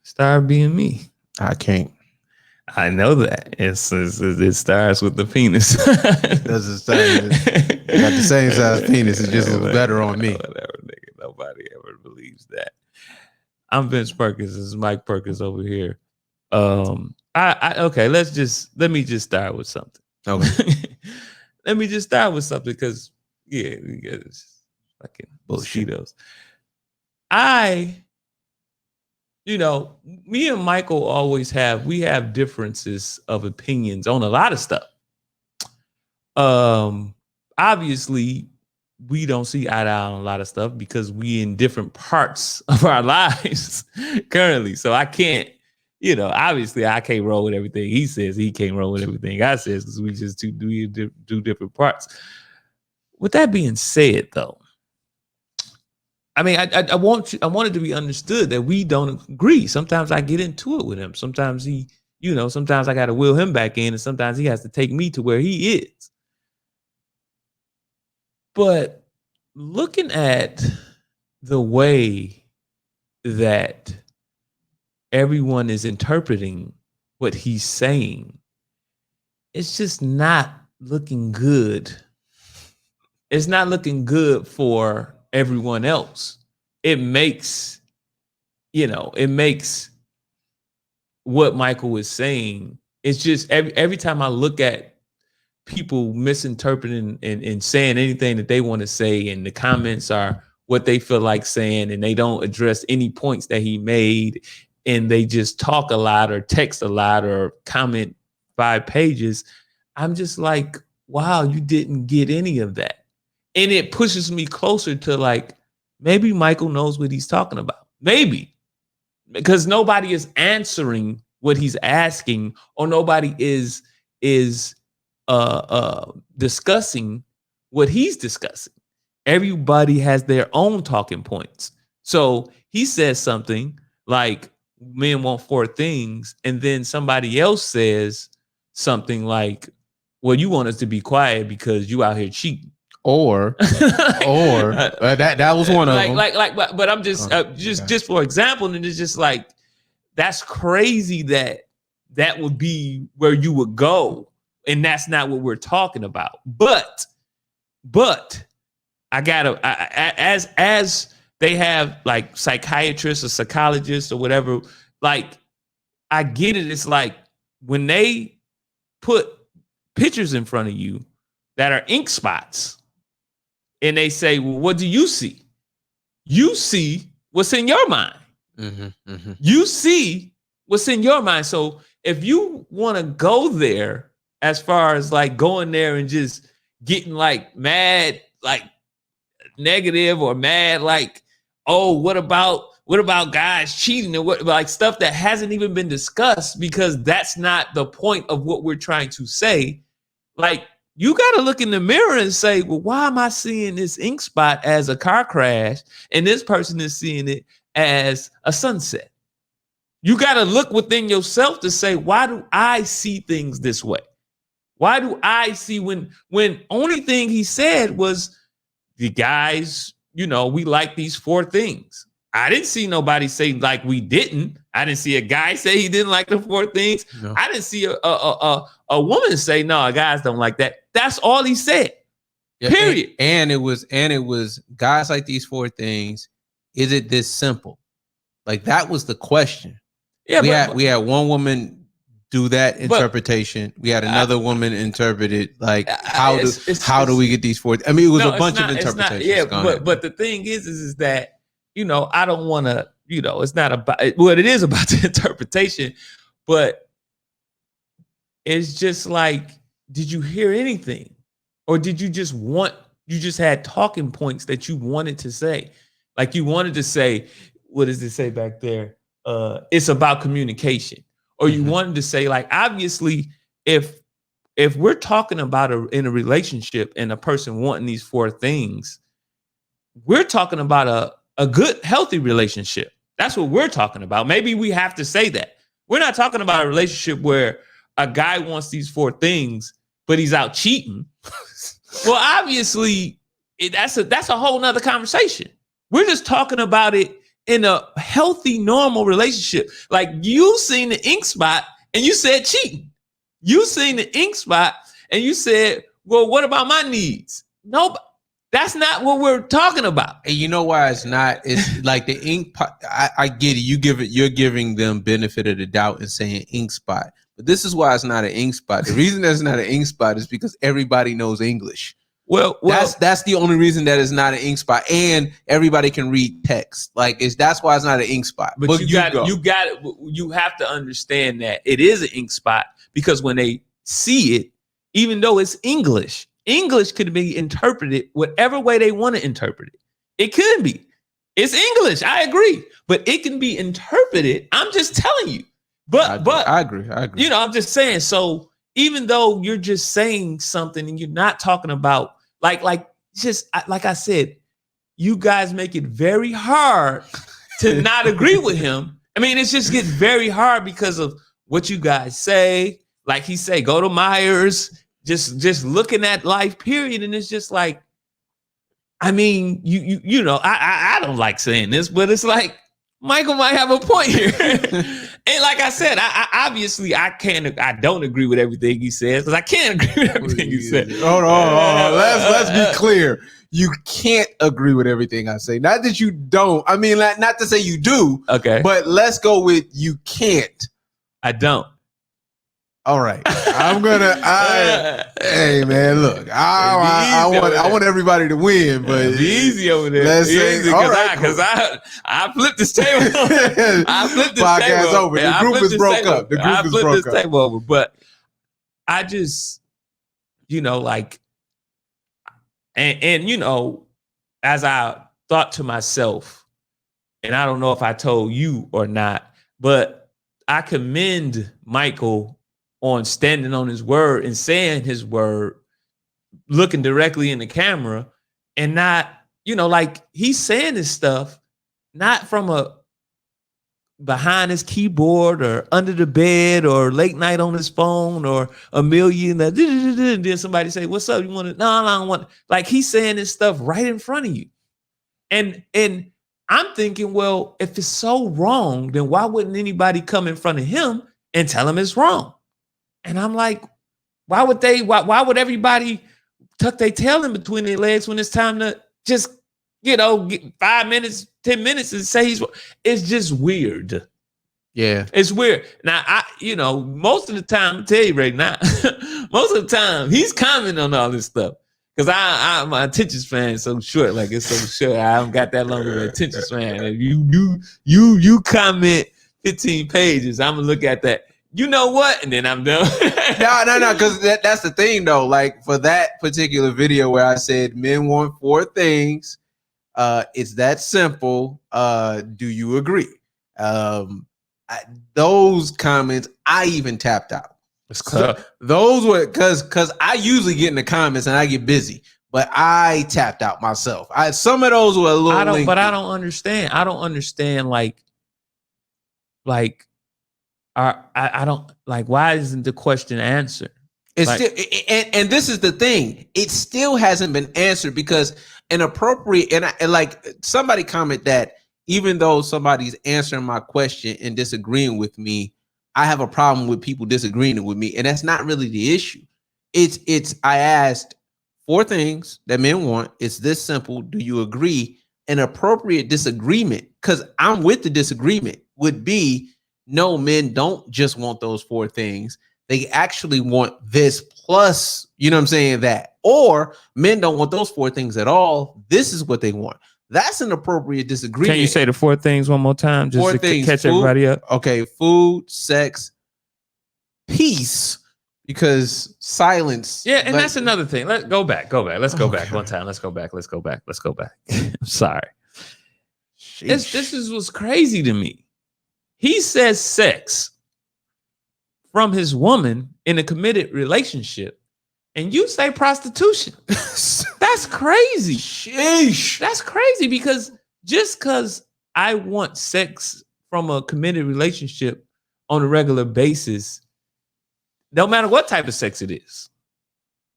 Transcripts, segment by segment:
Start being me. I can't. I know that. It starts with the penis. Doesn't start. I got the same size penis. It just looks better on me. Whatever, nigga. Nobody ever believes that. I'm Vince Perkins. This is Mike Perkins over here. Okay. Let me just start with something. Okay. Let me just start with something because it's fucking mosquitoes. Me and Michael always have differences of opinions on a lot of stuff. Obviously, we don't see eye to eye on a lot of stuff because we in different parts of our lives currently. So I can't, obviously I can't roll with everything he says. He can't roll with everything I says because we just do different parts. With that being said, though, I mean, I want it to be understood that we don't agree. Sometimes I get into it with him. Sometimes sometimes I got to wheel him back in, and sometimes he has to take me to where he is. But looking at the way that everyone is interpreting what he's saying, it's just not looking good. It's not looking good for everyone else. It makes what Michael is saying. It's just every time I look at people misinterpreting and saying anything that they want to say, and the comments are what they feel like saying, and they don't address any points that he made, and they just talk a lot or text a lot or comment 5 pages. I'm just like, wow, you didn't get any of that. And it pushes me closer to like, maybe Michael knows what he's talking about. Maybe. Because nobody is answering what he's asking, or nobody is discussing what he's discussing. Everybody has their own talking points. So he says something like, men want 4 things. And then somebody else says something like, well, you want us to be quiet because you out here cheating. Or that was one of them. But I'm just for example, and it's just like, that's crazy that would be where you would go, and that's not what we're talking about. But I gotta, as they have like psychiatrists or psychologists or whatever, like I get it. It's like when they put pictures in front of you that are ink spots, and they say, well, what do you see? You see what's in your mind. Mm-hmm, mm-hmm. You see what's in your mind. So if you want to go there, as far as like going there and just getting like mad, like negative or mad, like, oh, what about guys cheating and what, like stuff that hasn't even been discussed, because that's not the point of what we're trying to say. Like, you got to look in the mirror and say, well, why am I seeing this ink spot as a car crash and this person is seeing it as a sunset? You got to look within yourself to say, why do I see things this way? Why do I see when only thing he said was the guys, we like these 4 things. I didn't see nobody say like we didn't. I didn't see a guy say he didn't like the 4 things. No. I didn't see a woman say, no, guys don't like that. That's all he said. Yeah, period. And it was guys like these 4 things. Is it this simple? Like, that was the question. Yeah, we had one woman do that interpretation. We had another woman interpret it. Like, how do we get these 4? I mean, it was a bunch of interpretations. But the thing is that, I don't want to, it's not about, well, it is about the interpretation, but it's just like, did you hear anything? Or did you just had talking points that you wanted to say? Like, you wanted to say, what does it say back there? It's about communication. Or you wanted to say, like, obviously, if we're talking about in a relationship and a person wanting these 4 things, we're talking about a good, healthy relationship. That's what we're talking about. Maybe we have to say that. We're not talking about a relationship where a guy wants these 4 things, but he's out cheating. Well, obviously, that's a whole nother conversation. We're just talking about it in a healthy, normal relationship. Like you seen the ink spot and you said cheating. You seen the ink spot and you said, well, what about my needs? No, that's not what we're talking about. And you know why it's not? It's like the ink. I get it. You're giving them benefit of the doubt and saying ink spot. But this is why it's not an ink spot. The reason that's not an ink spot is because everybody knows English. Well, that's the only reason that it's not an ink spot, and everybody can read text. Like that's why it's not an ink spot. But you have to understand that it is an ink spot because when they see it, even though it's English could be interpreted whatever way they want to interpret it. It could be. It's English. I agree, but it can be interpreted. I'm just telling you. But I agree. You know, I'm just saying. So even though you're just saying something and you're not talking about like I said, you guys make it very hard to not agree with him. I mean, it's just getting very hard because of what you guys say. Like he say, go to Myers, just looking at life, period. And it's just like, I mean, you know, I don't like saying this, but it's like Michael might have a point here. And like I said, I don't agree with everything he says because I can't agree with everything he said. Hold on. Let's be clear. You can't agree with everything I say. Not that you don't. I mean, not to say you do. Okay. But let's go with you can't. I don't. All right. I'm gonna. Hey man, look. I want everybody to win, but be easy over there. Let's say because I flipped this table. I flipped this podcast table over. The group is broke up. The group is broke up. I flipped this table over, but I just, you know, like, and you know, as I thought to myself, and I don't know if I told you or not, but I commend Michael on standing on his word and saying his word, looking directly in the camera and not, you know, like he's saying this stuff, not from a behind his keyboard or under the bed or late night on his phone or a million. Then somebody say, what's up? You want to, no, I don't want, like he's saying this stuff right in front of you. And I'm thinking, well, if it's so wrong, then why wouldn't anybody come in front of him and tell him it's wrong? And I'm like, why would everybody tuck their tail in between their legs when it's time to just, you know, get 5 minutes, 10 minutes and say it's just weird. Yeah. It's weird. Now, most of the time, I'll tell you right now, most of the time he's commenting on all this stuff. Because my attention span is so short, like it's so short. I haven't got that long of an attention span. If you comment 15 pages, I'm gonna look at that. You know what? And then I'm done. No, because that's the thing though. Like for that particular video where I said men want 4 things, it's that simple. Do you agree? Those comments, I even tapped out. So those were because I usually get in the comments and I get busy, but I tapped out myself. Some of those were a little. But I don't understand. I don't understand. I don't like. Why isn't the question answered? It's still, and this is the thing. It still hasn't been answered because inappropriate. And like somebody comment that even though somebody's answering my question and disagreeing with me, I have a problem with people disagreeing with me, and that's not really the issue. It's I asked 4 things that men want. It's this simple. Do you agree? An appropriate disagreement, because I'm with the disagreement, would be no, men don't just want those 4 things. They actually want this plus, you know what I'm saying, that. Or men don't want those 4 things at all. This is what they want. That's an appropriate disagreement. Can you say the 4 things one more time just 4 to things, catch food, everybody up? Okay, food, sex, peace, because silence. Yeah, and that's another thing. Let's go back. Let's go back one time. Let's go back. I'm sorry. This is what's crazy to me. He says sex from his woman in a committed relationship, and you say prostitution. That's crazy. Sheesh. That's crazy because just because I want sex from a committed relationship on a regular basis, no matter what type of sex it is,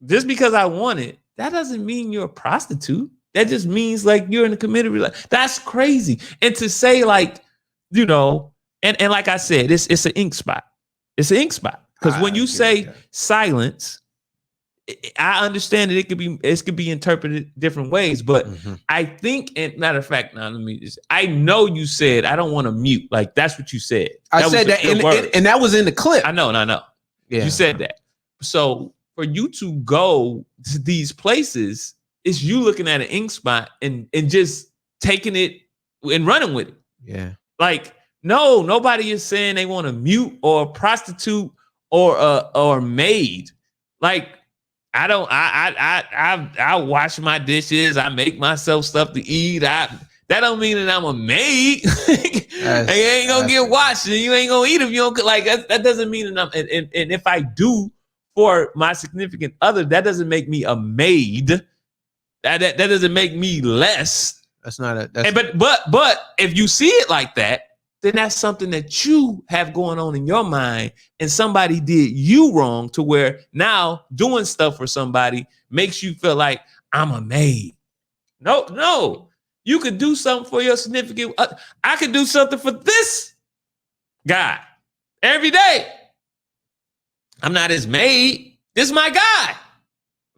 just because I want it, that doesn't mean you're a prostitute. That just means like you're in a committed relationship. That's crazy. And to say like, you know, and like I said, it's an ink spot. It's an ink spot. Because when you say silence, I understand that it could be interpreted different ways, but I think, and matter of fact, now let me just, I know you said I don't want to mute. Like that's what you said. I said that, and that was in the clip. I know. Yeah. You said that. So for you to go to these places, it's you looking at an ink spot and just taking it and running with it. Yeah. Like, no, nobody is saying they want to mute or prostitute or maid. Like, I wash my dishes. I make myself stuff to eat. That don't mean that I'm a maid. You ain't gonna get washed and you ain't gonna eat if you don't like that doesn't mean that I'm and if I do for my significant other, that doesn't make me a maid. That doesn't make me less. That's not a but if you see it like that, then that's something that you have going on in your mind, and somebody did you wrong to where now doing stuff for somebody makes you feel like I'm a maid. No. You could do something for your significant. I could do something for this guy every day. I'm not his maid. This is my guy.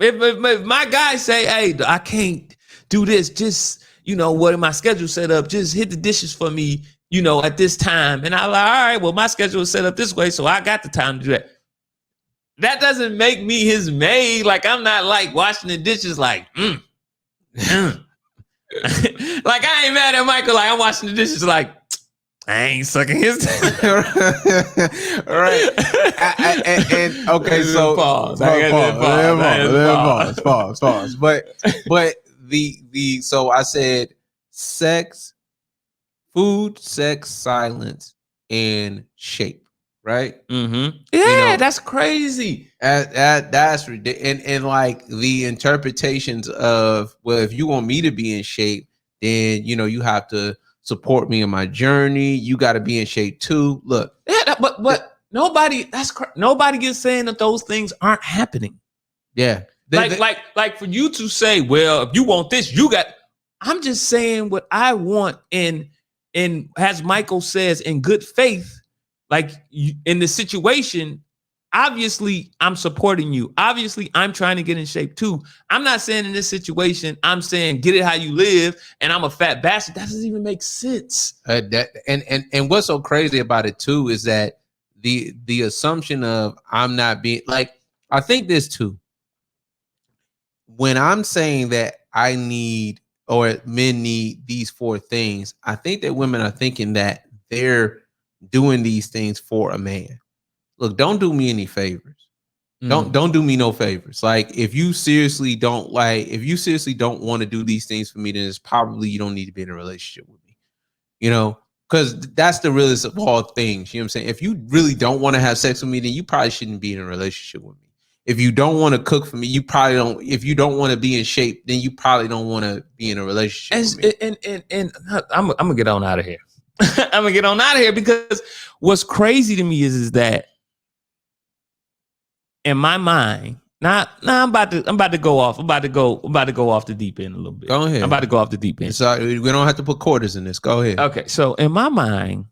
If my guy say, hey, I can't do this, just, you know, what my schedule set up, just hit the dishes for me, you know, at this time. And I'm like, all right, well, my schedule is set up this way, so I got the time to do that. That doesn't make me his maid. Like, I'm not like washing the dishes like, Like, I ain't mad at Michael. Like, I'm washing the dishes like, I ain't sucking his right. And okay, so pause. But the so I said sex, food, sex, silence, and shape, right? Mm-hmm. Yeah, you know, that's crazy. That's ridiculous. And like the interpretations of, well, if you want me to be in shape, then you know you have to support me in my journey. You got to be in shape too. Look, yeah, but nobody is saying that those things aren't happening. Yeah, like for you to say, well, if you want this, you got. I'm just saying what I want, and as Michael says, in good faith, like in the situation. Obviously, I'm supporting you. Obviously, I'm trying to get in shape too. I'm not saying in this situation, I'm saying get it how you live, and I'm a fat bastard. That doesn't even make sense. And what's so crazy about it too is that the assumption of I'm not being like, I think this too. When I'm saying that I need or men need these 4 things, I think that women are thinking that they're doing these things for a man. Look, don't do me any favors. Don't do me no favors. Like if you seriously don't want to do these things for me, then it's probably you don't need to be in a relationship with me. You know, because that's the realest of all things. You know what I'm saying? If you really don't want to have sex with me, then you probably shouldn't be in a relationship with me. If you don't want to cook for me, you probably don't. If you don't want to be in shape, then you probably don't want to be in a relationship with me. And I'm gonna get on out of here. I'm gonna get on out of here because what's crazy to me is that. In my mind, I'm about to go off. I'm about to go off the deep end a little bit. Go ahead. I'm about to go off the deep end. So we don't have to put quarters in this. Go ahead. Okay. So in my mind,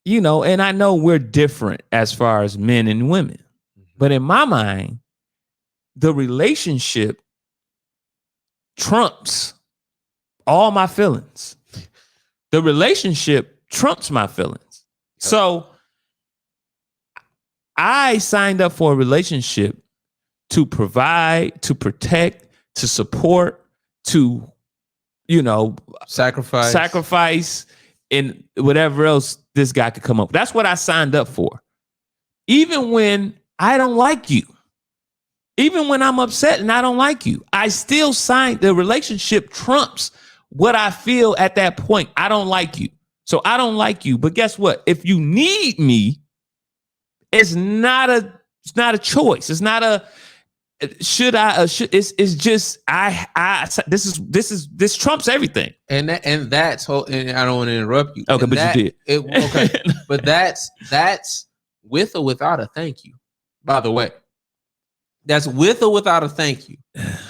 you know, and I know we're different as far as men and women, but in my mind, the relationship trumps all my feelings. The relationship trumps my feelings. So I signed up for a relationship to provide, to protect, to support, to, you know, sacrifice, and whatever else this guy could come up with. That's what I signed up for. Even when I don't like you, even when I'm upset and I don't like you, I still signed. The relationship trumps what I feel at that point. I don't like you. So I don't like you. But guess what? If you need me, it's not a choice. It's not a it's just this trumps everything. And that's whole, and I don't want to interrupt you. Okay, but you did. Okay. But that's with or without a thank you, by the way. That's with or without a thank you.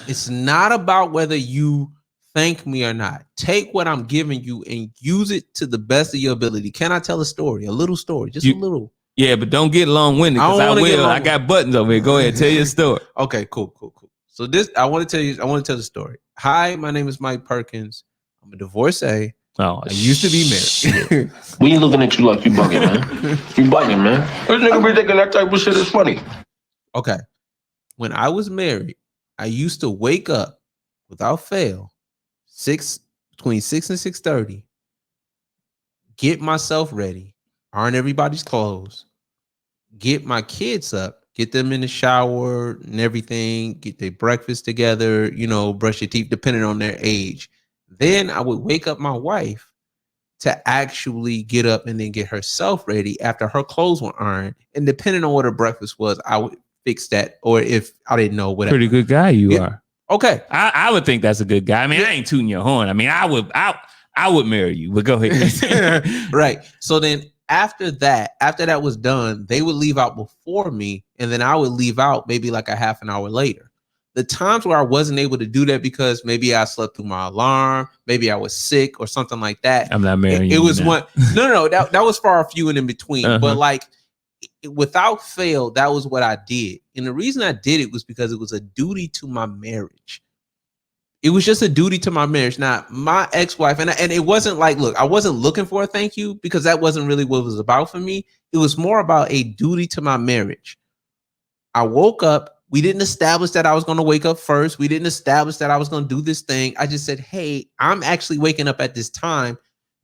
It's not about whether you thank me or not. Take what I'm giving you and use it to the best of your ability. Can I tell a story? A little story, just a little. Yeah, but don't get long-winded because I will. I got buttons over here. Go ahead, tell your story. Okay, cool. So this, I want to tell the story. Hi, my name is Mike Perkins. I'm a divorcee. Oh, I used to be married. We ain't looking at you like you bugging, man. You bugging, man. This nigga be thinking that type of shit is funny. Okay. When I was married, I used to wake up without fail, between 6 and 6:30, get myself ready, iron everybody's clothes, get my kids up, get them in the shower and everything, get their breakfast together, brush your teeth, depending on their age. Then I would wake up my wife to actually get up and then get herself ready after her clothes were ironed. And depending on what her breakfast was, I would fix that. Or if I didn't know, whatever. Pretty good guy you are. Okay. I would think that's a good guy. I mean, I ain't tooting your horn. I mean, I would marry you, but go ahead. Right. So then after that was done, they would leave out before me, and then I would leave out maybe like a half an hour later. The times where I wasn't able to do that because maybe I slept through my alarm, maybe I was sick or something like that. I'm not marrying you. It was one. No, that was far few and in between. Uh-huh. But like without fail, that was what I did. And the reason I did it was because it was a duty to my marriage. It was just a duty to my marriage. Now, my ex-wife, and it wasn't like, look, I wasn't looking for a thank you because that wasn't really what it was about for me. It was more about a duty to my marriage. I woke up. We didn't establish that I was going to wake up first. We didn't establish that I was going to do this thing. I just said, hey, I'm actually waking up at this time.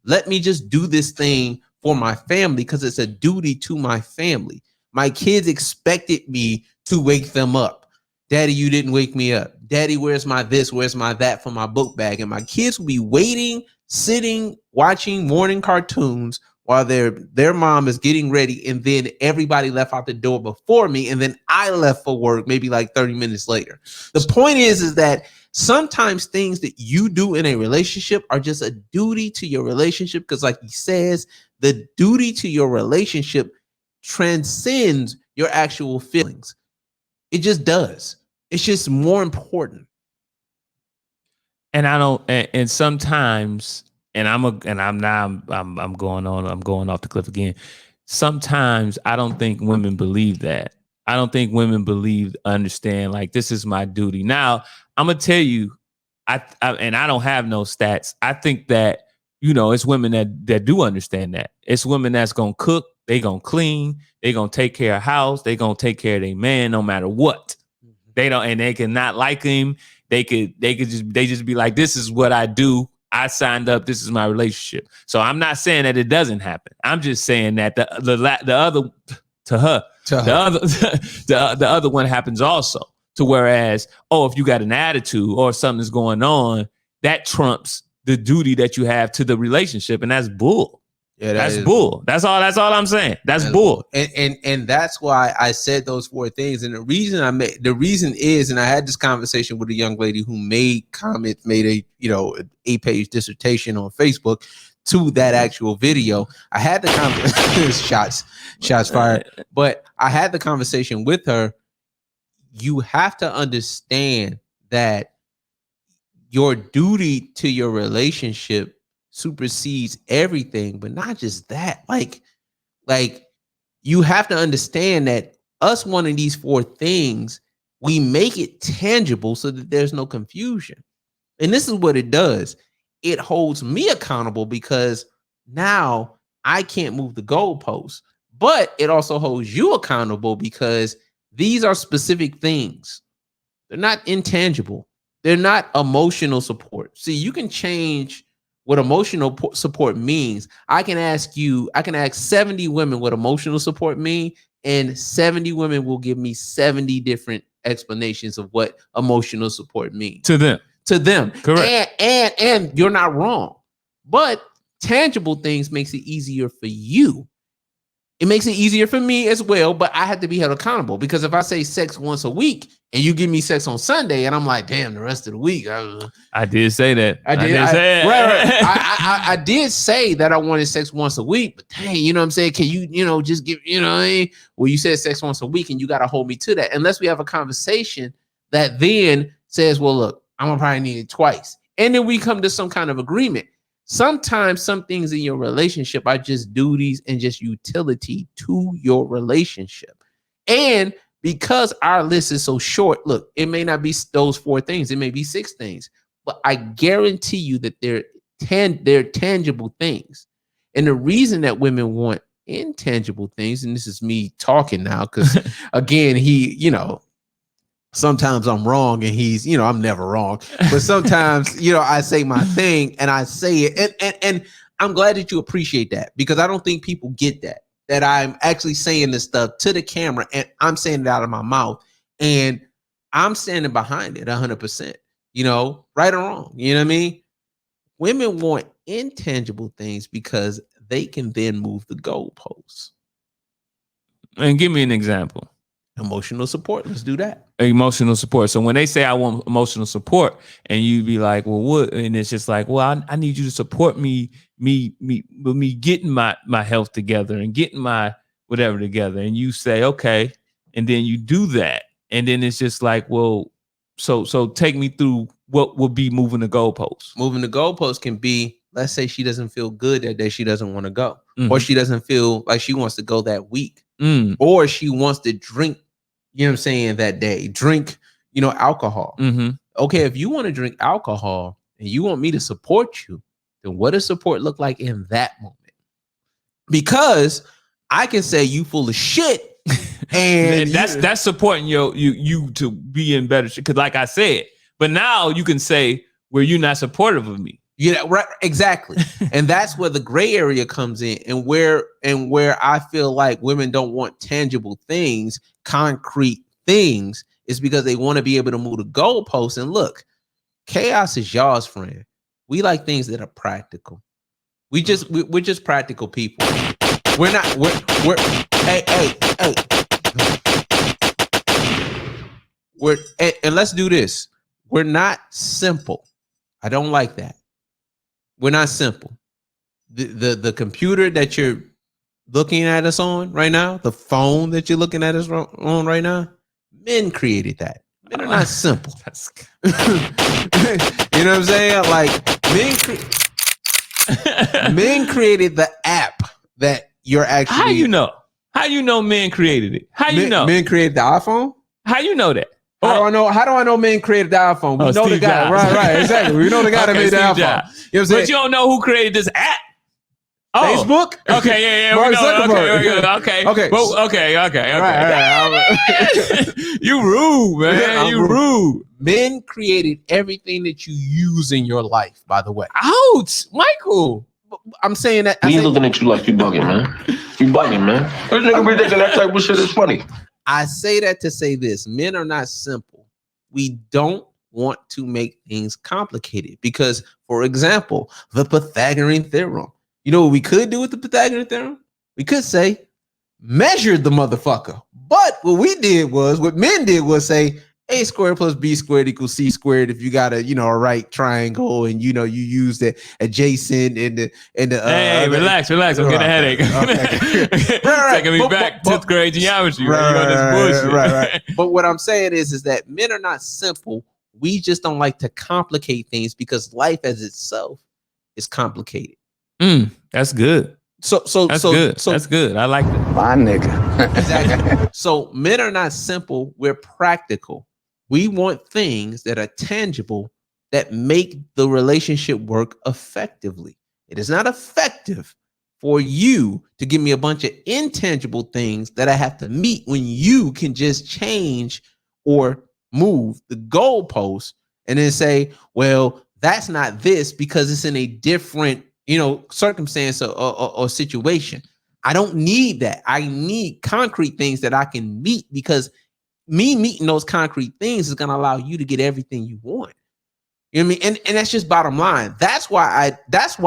Let me just do this thing for my family because it's a duty to my family. My kids expected me to wake them up. Daddy, you didn't wake me up. Daddy, where's my this? Where's my that for my book bag? And my kids will be waiting, sitting, watching morning cartoons while their mom is getting ready. And then everybody left out the door before me. And then I left for work maybe like 30 minutes later. The point is that sometimes things that you do in a relationship are just a duty to your relationship. Because like he says, the duty to your relationship transcends your actual feelings. It just does. It's just more important. And I don't. And sometimes, I'm going off the cliff again. Sometimes I don't think women believe that. I don't think women understand like this is my duty. Now I'm gonna tell you, I don't have no stats. I think that it's women that do understand that. It's women that's gonna cook, they gonna clean, they gonna take care of house, they gonna take care of their man no matter what. They don't, and they can not like him. They just be like, this is what I do. I signed up. This is my relationship. So I'm not saying that it doesn't happen. I'm just saying that the other one happens also. To whereas, if you got an attitude or something's going on, that trumps the duty that you have to the relationship, and that's bull. Yeah, that's bull. That's all I'm saying. That's bull. And that's why I said those four things. And the reason is, and I had this conversation with a young lady who made a 8-page dissertation on Facebook to that actual video. I had the conversation, shots fired, but I had the conversation with her. You have to understand that your duty to your relationship supersedes everything, but not just that. Like you have to understand that us wanting these four things, we make it tangible so that there's no confusion. And this is what it does. It holds me accountable because now I can't move the goalposts, but it also holds you accountable because these are specific things. They're not intangible. They're not emotional support. See, you can change what emotional support means. I can ask 70 women what emotional support mean, and 70 women will give me 70 different explanations of what emotional support means. To them. Correct. And you're not wrong. But tangible things makes it easier for you. It makes it easier for me as well, but I have to be held accountable because if I say sex once a week and you give me sex on Sunday and I'm like, damn, the rest of the week. I did say that. I did say right. I did say that I wanted sex once a week, but dang, you know what I'm saying? Can you, just give, what I mean? Well, you said sex once a week and you got to hold me to that. Unless we have a conversation that then says, well, look, I'm going to probably need it twice. And then we come to some kind of agreement. Sometimes some things in your relationship are just duties and just utility to your relationship. And because our list is so short, look, it may not be those 4 things. It may be 6 things, but I guarantee you that they're tangible things. And the reason that women want intangible things, and this is me talking now, because again, sometimes I'm wrong and he's, I'm never wrong, but sometimes, I say my thing and I say it. And I'm glad that you appreciate that because I don't think people get that I'm actually saying this stuff to the camera and I'm saying it out of my mouth and I'm standing behind it 100%, right or wrong. You know what I mean? Women want intangible things because they can then move the goalposts. And give me an example. Emotional support. Let's do that. Emotional support. So when they say I want emotional support, and you be like, well, what? And it's just like, well, I need you to support me getting my health together and getting my whatever together. And you say, okay, and then you do that, and then it's just like, well, so take me through what would be moving the goalposts. Moving the goalposts can be, let's say she doesn't feel good that day, she doesn't want to go, or she doesn't feel like she wants to go that week, or she wants to drink. You know what I'm saying? That day, drink, alcohol. Okay, if you want to drink alcohol and you want me to support you, then what does support look like in that moment? Because I can say you full of shit, and that's supporting you to be in better shit. Because like I said, but now you can say, well, you're not supportive of me. Yeah, right. Exactly. And that's where the gray area comes in, and where I feel like women don't want tangible things, concrete things, is because they want to be able to move the goalposts. And look, chaos is y'all's friend. We like things that are practical. We're just practical people. We're hey. And let's do this. We're not simple. I don't like that. We're not simple. The computer that you're looking at us on right now, the phone that you're looking at us on right now, men created that. Men are not simple. You know what I'm saying? Like men created the app that you're actually. How you know? How you know men created it? How you know? Men created the iPhone? How you know that? How do I know men created the iPhone? We know Steve the guy. Jobs. Right, exactly. We know the guy that made the iPhone. You know what I'm saying? But you don't know who created this app. Oh. Facebook? Okay, yeah. Mark Zuckerberg. Okay. Well, okay. Right. You rude, man. You rude. Men created everything that you use in your life, by the way. Ouch, Michael. I'm saying that. Me looking at you like you bugging, man. You bugging, man. This nigga be thinking that type of shit is funny. I say that to say this. Men are not simple. We don't want to make things complicated because, for example, the Pythagorean theorem. You know what we could do with the Pythagorean theorem? We could say, measure the motherfucker. But what men did was say, A squared plus B squared equals C squared. If you got a right triangle and you use the adjacent and the hey, relax. I'm getting a headache. Okay. Taking me back to 5th grade geometry. Right. But what I'm saying is that men are not simple. We just don't like to complicate things because life as itself is complicated. That's good. That's good. I like that. My nigga. Exactly. So men are not simple. We're practical. We want things that are tangible that make the relationship work effectively. It is not effective for you to give me a bunch of intangible things that I have to meet when you can just change or move the goalpost and then say, well, that's not this because it's in a different, circumstance or situation. I don't need that. I need concrete things that I can meet because me meeting those concrete things is going to allow you to get everything you want. You know what I mean? And that's just bottom line. That's why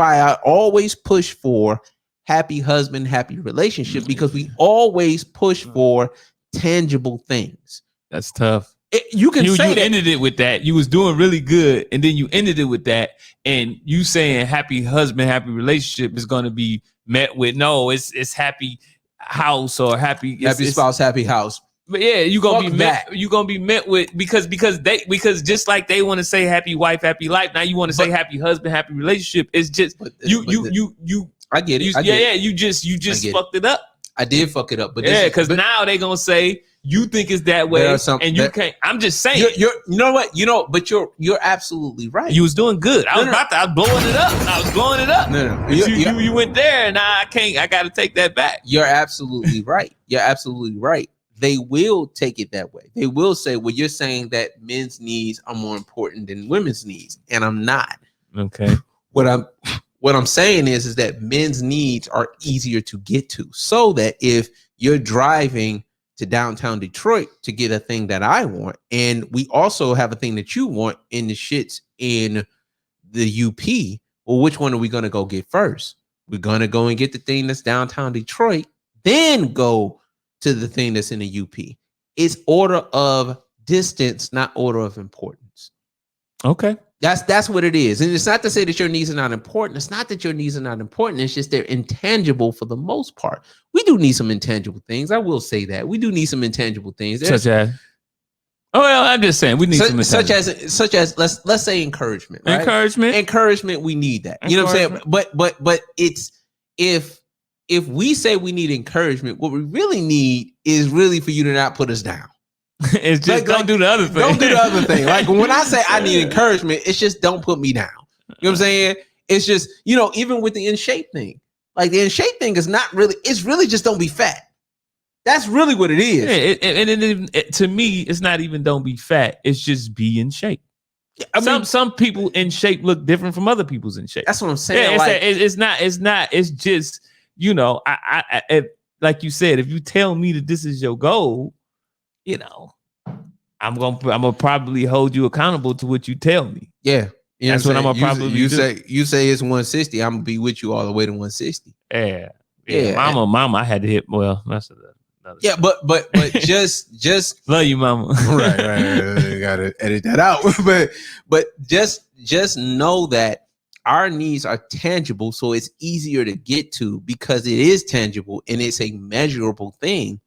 I always push for happy husband, happy relationship, because we always push for tangible things. That's tough. You ended it with that. You was doing really good, and then you ended it with that, and you saying happy husband, happy relationship is going to be met with no, it's happy house or happy spouse, happy house. But yeah, you're gonna be met with because just like they want to say happy wife, happy life. Now you want to say happy husband, happy relationship. It's just you. I get it. You just fucked it up. I did fuck it up, but because now they gonna say you think it's that way, and you can't. I'm just saying. You know what? But you're absolutely right. You was doing good. I was blowing it up. No. You went there, and I can't. I got to take that back. You're absolutely right. They will take it that way. They will say, well, you're saying that men's needs are more important than women's needs, and I'm not. Okay. What I'm saying is that men's needs are easier to get to, so that if you're driving to downtown Detroit to get a thing that I want, and we also have a thing that you want in the shits in the UP, well, which one are we going to go get first? We're going to go and get the thing that's downtown Detroit, then go to the thing that's in the UP. It's order of distance, not order of importance. Okay. That's what it is. And it's not to say that your needs are not important. It's not that your needs are not important. It's just they're intangible for the most part. We do need some intangible things. I will say that. We do need some intangible things. Such as? Oh, well, I'm just saying we need some such as let's say encouragement. Right? Encouragement, we need that. You know what I'm saying? But it's if we say we need encouragement, what we really need is really for you to not put us down. It's just don't do the other thing. Don't do the other thing. Like when I say I need encouragement, it's just don't put me down. You know what I'm saying? It's just, even with the in shape thing, like the in shape thing is not really, it's really just don't be fat. That's really what it is. Yeah, to me, it's not even don't be fat. It's just be in shape. I mean, some people in shape look different from other people's in shape. That's what I'm saying. Yeah, it's not. It's just, I like you said, if you tell me that this is your goal, I'm gonna probably hold you accountable to what you tell me. Yeah, that's what I'm gonna probably do. You say it's 160. I'm gonna be with you all the way to 160. Yeah. Mama, I had to hit. Well, that's another. Yeah, but just love you, mama. right. Gotta edit that out. but just know that our needs are tangible, so it's easier to get to because it is tangible and it's a measurable thing.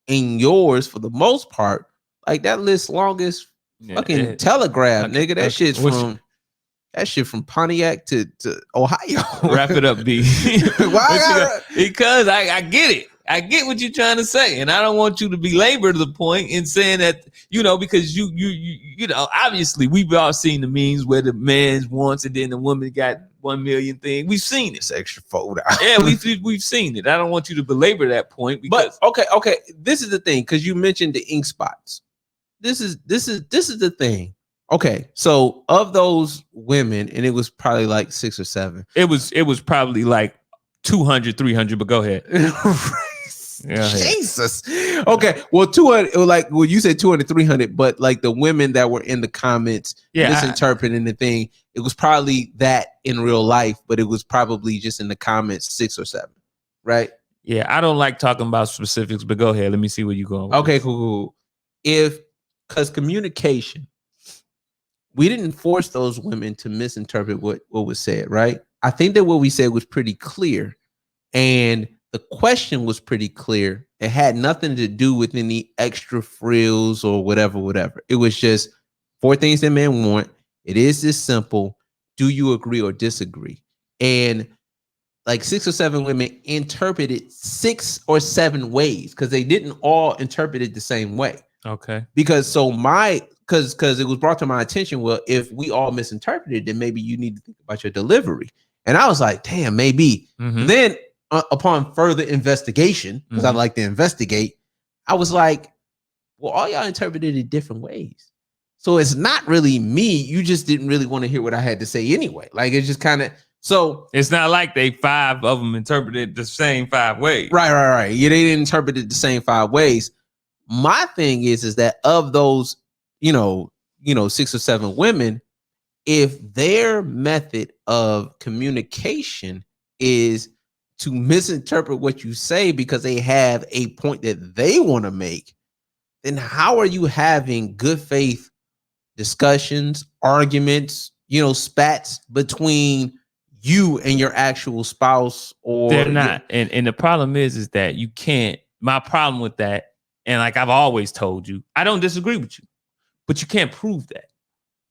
And yours, for the most part, like that list longest fucking telegraph, nigga. That shit from Pontiac to Ohio. Wrap it up, D. Why? Because I get it. I get what you're trying to say, and I don't want you to belabor the point in saying that, because you obviously we've all seen the memes where the man's wants and then the woman got 1 million things. We've seen it. It's extra fold out. Yeah, we've seen it. I don't want you to belabor that point. But okay. This is the thing, because you mentioned the ink spots. This is the thing. Okay, so of those women, and it was probably like 6 or 7. It was probably like 200, 300. But go ahead. Jesus. Okay. Well, 200. You said 200, 300, but like the women that were in the comments misinterpreting the thing, it was probably that in real life, but it was probably just in the comments 6 or 7, right? Yeah, I don't like talking about specifics, but go ahead. Let me see where you're going. Okay, cool. Because communication, we didn't force those women to misinterpret what was said, right? I think that what we said was pretty clear, and the question was pretty clear. It had nothing to do with any extra frills or whatever. It was just 4 things that men want. It is this simple. Do you agree or disagree? And like 6 or 7 women interpreted 6 or 7 ways, because they didn't all interpret it the same way. Okay. Because because it was brought to my attention, well, if we all misinterpreted, then maybe you need to think about your delivery. And I was like, damn, maybe. Mm-hmm. Then upon further investigation, because I like to investigate, I was like, well, all y'all interpreted it different ways. So it's not really me. You just didn't really want to hear what I had to say anyway. Like, it's just kind of, so it's not like 5 of them interpreted the same 5 ways. Right. Yeah, they didn't interpret it the same 5 ways. My thing is that of those, 6 or 7 women, if their method of communication is to misinterpret what you say because they have a point that they want to make, then how are you having good faith discussions, arguments, spats between you and your actual spouse? Or they're not. And the problem is that you can't. My problem with that, and like I've always told you, I don't disagree with you, but you can't prove that.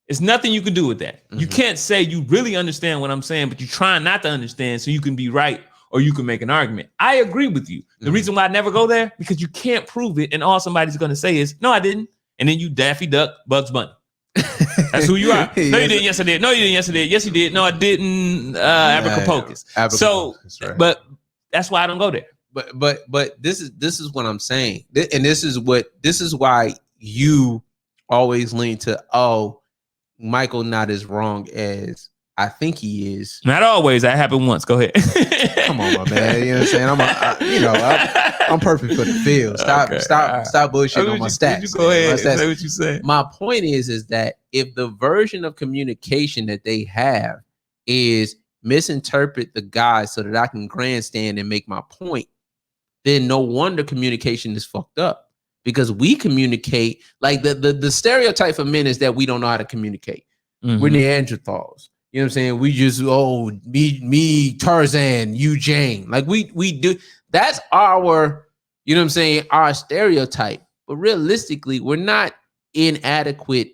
It's nothing you can do with that. You can't say you really understand what I'm saying, but you're trying not to understand so you can be right or you can make an argument. I agree with you. The reason why I never go there, because you can't prove it, and all somebody's going to say is, no, I didn't. And then you Daffy Duck, Bugs Bunny. That's who you are. No, you didn't. Yes, I did. No, you didn't. Yes, I did. Yes, you did. No, I didn't. Abracapocus. So, right. But that's why I don't go there. But this is what I'm saying, and this is why you always lean to, Michael not as wrong as I think he is. Not always. That happened once. Go ahead. Come on, my man. You know what I'm saying? I'm perfect for the field. Stop bullshitting on my stats. Go ahead. Say what you say. My point is that if the version of communication that they have is misinterpret the guy so that I can grandstand and make my point, then no wonder communication is fucked up. Because we communicate like the stereotype for men is that we don't know how to communicate. We're Neanderthals. You know what I'm saying? We just me Tarzan, you Jane. Like we do. That's our, you know what I'm saying, our stereotype. But realistically, we're not inadequate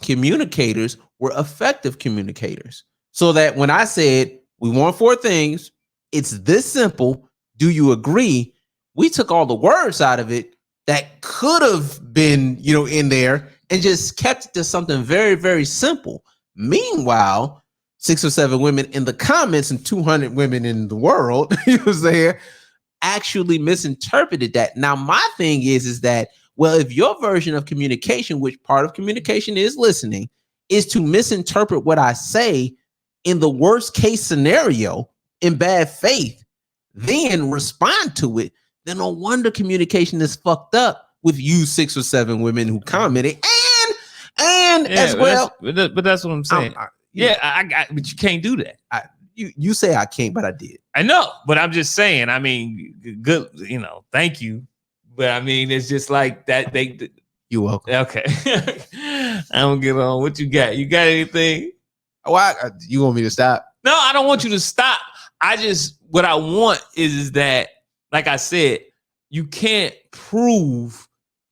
communicators. We're effective communicators. So that when I said we want 4 things, it's this simple. Do you agree? We took all the words out of it that could have been, in there, and just kept it to something very, very simple. Meanwhile, 6 or 7 women in the comments and 200 women in the world, actually misinterpreted that. Now, my thing is that, well, if your version of communication, which part of communication is listening, is to misinterpret what I say in the worst case scenario in bad faith, then respond to it, then no wonder communication is fucked up with you 6 or 7 women who commented and as well. But that's what I'm saying. But you can't do that. You say I can't, but I did. I know, but I'm just saying. I mean, good. Thank you. But I mean, it's just like that. You're welcome. Okay. I'm gonna get on. What you got? You got anything? You want me to stop? No, I don't want you to stop. What I want is that, like I said, you can't prove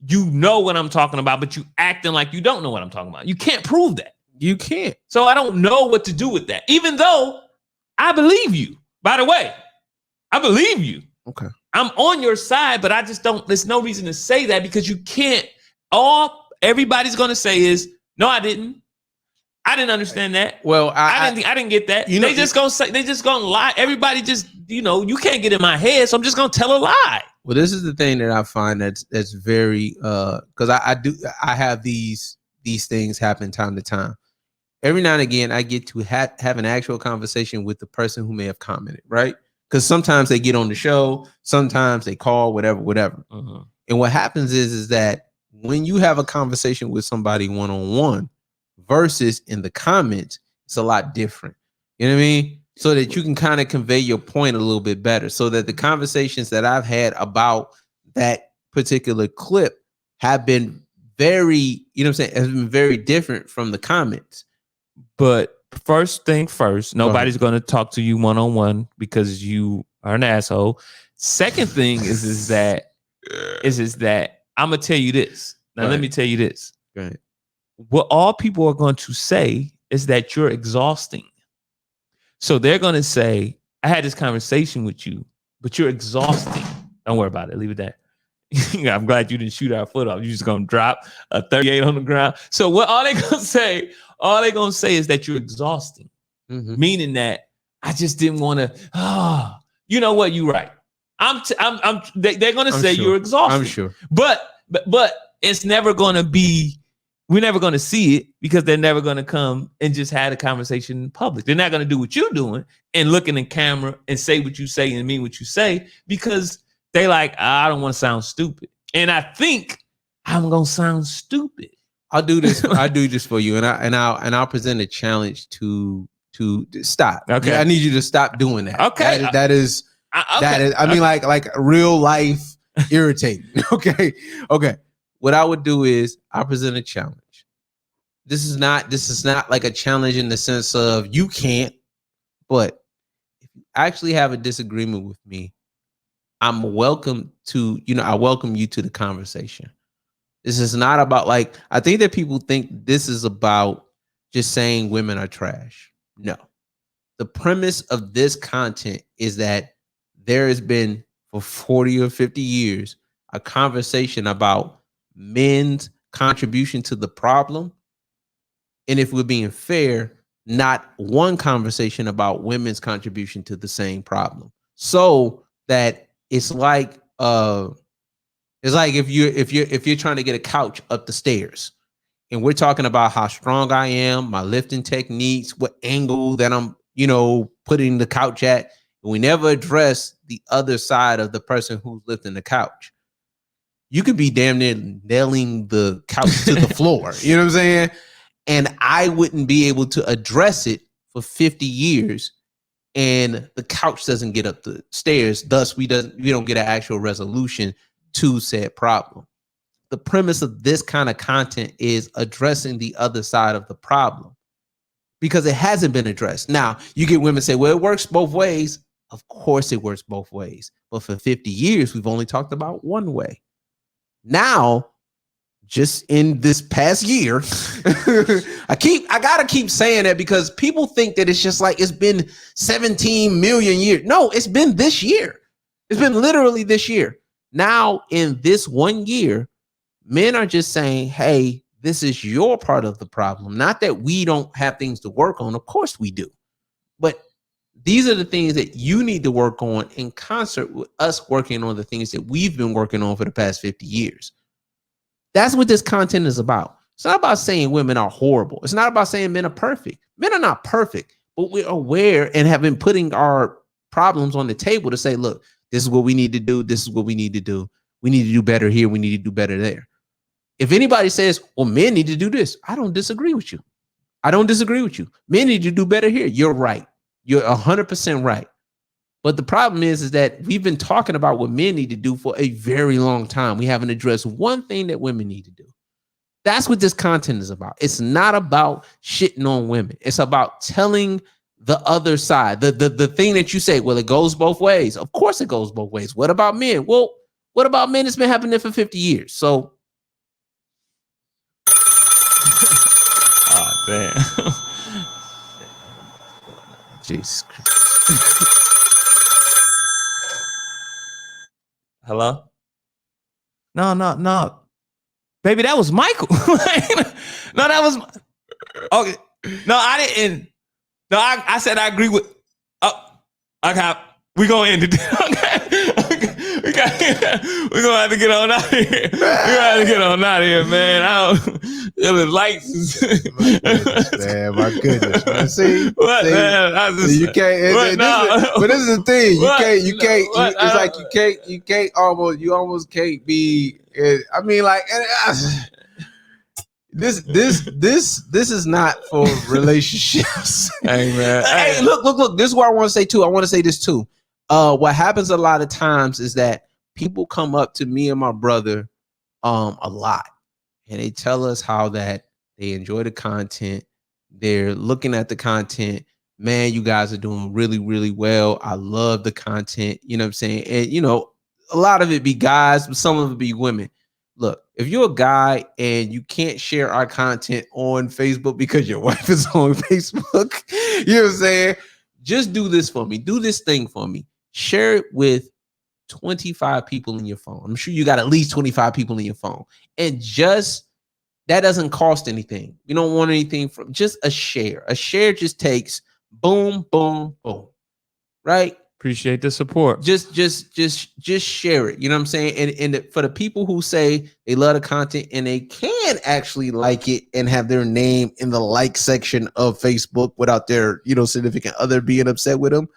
you know what I'm talking about, but you acting like you don't know what I'm talking about. You can't prove that. You can't. So I don't know what to do with that, even though I believe you. By the way, I believe you. Okay. I'm on your side, but I just don't. There's no reason to say that because you can't. All everybody's going to say is, no, I didn't understand that. Well, I didn't get that. They just gonna lie. Everybody just, you can't get in my head, so I'm just gonna tell a lie. Well, this is the thing that I find that's very because I have these things happen time to time. Every now and again, I get to have an actual conversation with the person who may have commented, right? Because sometimes they get on the show, sometimes they call, whatever. And what happens is that when you have a conversation with somebody one-on-one versus in the comments, it's a lot different. You know what I mean? So that you can kind of convey your point a little bit better. So that the conversations that I've had about that particular clip have been very, has been very different from the comments. But first thing first, nobody's going to talk to you one-on-one because you are an asshole. Second thing is that I'm going to tell you this. Now, let me tell you this. Right. What all people are going to say is that you're exhausting. So they're going to say, I had this conversation with you, but you're exhausting. Don't worry about it. Leave it there. I'm glad you didn't shoot our foot off. You're just going to drop a 38 on the ground. So what all they're going to say, is that you're exhausting. Meaning that I just didn't want to, you know what? You're right. They're going to say you're exhausting. I'm sure. But it's never going to be, we're never going to see it because they're never going to come and just have a conversation in public. They're not going to do what you're doing and look in the camera and say what you say and mean what you say because they like, I don't want to sound stupid. And I think I'm going to sound stupid. I'll do this. I'll do this for you. And I'll present a challenge to to stop. Okay. I need you to stop doing that. Okay. That is I mean, like real life irritating. Okay. What I would do is I present a challenge. This is not like a challenge in the sense of you can't, but if you actually have a disagreement with me, I'm welcome to, I welcome you to the conversation. This is not about I think that people think this is about just saying women are trash. No. The premise of this content is that there has been for 40 or 50 years a conversation about men's contribution to the problem. And if we're being fair, not one conversation about women's contribution to the same problem. So that it's like if you're trying to get a couch up the stairs, and we're talking about how strong I am, my lifting techniques, what angle that I'm, putting the couch at, and we never address the other side of the person who's lifting the couch. You could be damn near nailing the couch to the floor. You know what I'm saying? And I wouldn't be able to address it for 50 years, and the couch doesn't get up the stairs. Thus, we don't get an actual resolution to said problem. The premise of this kind of content is addressing the other side of the problem because it hasn't been addressed. Now, you get women say, well, it works both ways. Of course it works both ways. But for 50 years, we've only talked about one way. Now, just in this past year, I gotta keep saying that because people think that it's just like it's been 17 million years. No, it's been this year. It's been literally this year. Now, in this 1 year, men are just saying, hey, this is your part of the problem. Not that we don't have things to work on. Of course we do. But these are the things that you need to work on in concert with us working on the things that we've been working on for the past 50 years. That's what this content is about. It's not about saying women are horrible. It's not about saying men are perfect. Men are not perfect, but we're aware and have been putting our problems on the table to say, look, this is what we need to do. This is what we need to do. We need to do better here. We need to do better there. If anybody says, well, men need to do this, I don't disagree with you. Men need to do better here. You're right. You're 100% right. But the problem is that we've been talking about what men need to do for a very long time. We haven't addressed one thing that women need to do. That's what this content is about. It's not about shitting on women. It's about telling the other side, the thing that you say, well, it goes both ways. Of course it goes both ways. What about men? Well, what about men? It's been happening for 50 years. So, oh, damn. Jesus Christ. Hello? No. Baby, that was Michael. No, that was okay. No, I didn't. No, I said I agree with. Oh, okay. We're gonna end it. Okay. We're gonna have to get on out of here. Man. The lights. My goodness, man. See, what, man? You can't. But this is the thing. You can't. It's like you can't almost can't be. I mean, like. This is not for relationships. Hey, man. Hey, look. This is what I want to say too. I want to say this too. What happens a lot of times is that people come up to me and my brother a lot, and they tell us how that they enjoy the content. They're looking at the content. Man, you guys are doing really, really well. I love the content. You know what I'm saying? And a lot of it be guys, but some of it be women. Look, if you're a guy and you can't share our content on Facebook because your wife is on Facebook, you know what I'm saying? Just do this for me. Do this thing for me. Share it with 25 people in your phone. I'm sure you got at least 25 people in your phone. And that doesn't cost anything. You don't want anything from just a share. A share just takes boom, boom, boom. Right? Appreciate the support. Just share it. You know what I'm saying? And for the people who say they love the content and they can actually like it and have their name in the like section of Facebook without their significant other being upset with them,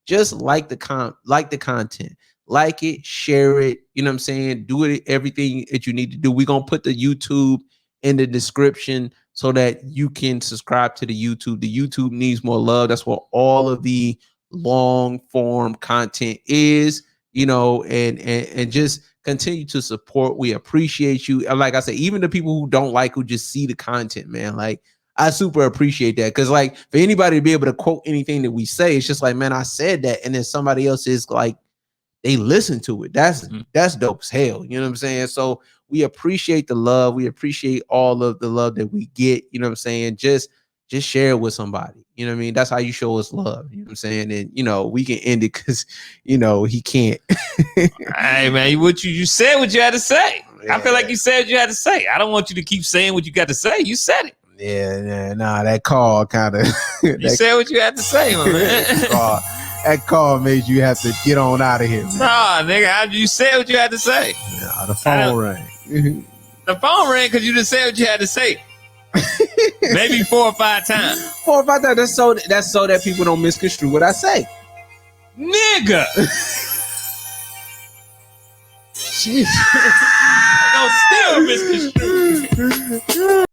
just like the content. Like it, share it. You know what I'm saying? Do it. Everything that you need to do. We're gonna put the YouTube in the description so that you can subscribe to the YouTube. The YouTube needs more love. That's what all of the long form content is, you know, and just continue to support. We appreciate you. And like I said, even the people who don't like, who just see the content, man, like I super appreciate that. Cause like for anybody to be able to quote anything that we say, it's just like, man, I said that. And then somebody else is like, they listen to it. That's dope as hell. You know what I'm saying? So we appreciate the love. We appreciate all of the love that we get. You know what I'm saying? Just share it with somebody. You know what I mean? That's how you show us love. You know what I'm saying? And you know, we can end it because you know he can't. Hey man, you said what you had to say. Yeah. I feel like you said what you had to say. I don't want you to keep saying what you got to say. You said it. Yeah, nah, that call kind of you said what you had to say, my man. That call made you have to get on out of here, man. Nah, nigga, you said what you had to say. Nah, the phone rang. The phone rang because you just said what you had to say. Maybe 4 or 5 times. 4 or 5 times. That's so that people don't misconstrue what I say. Nigga. Jeez. Don't still misconstrue.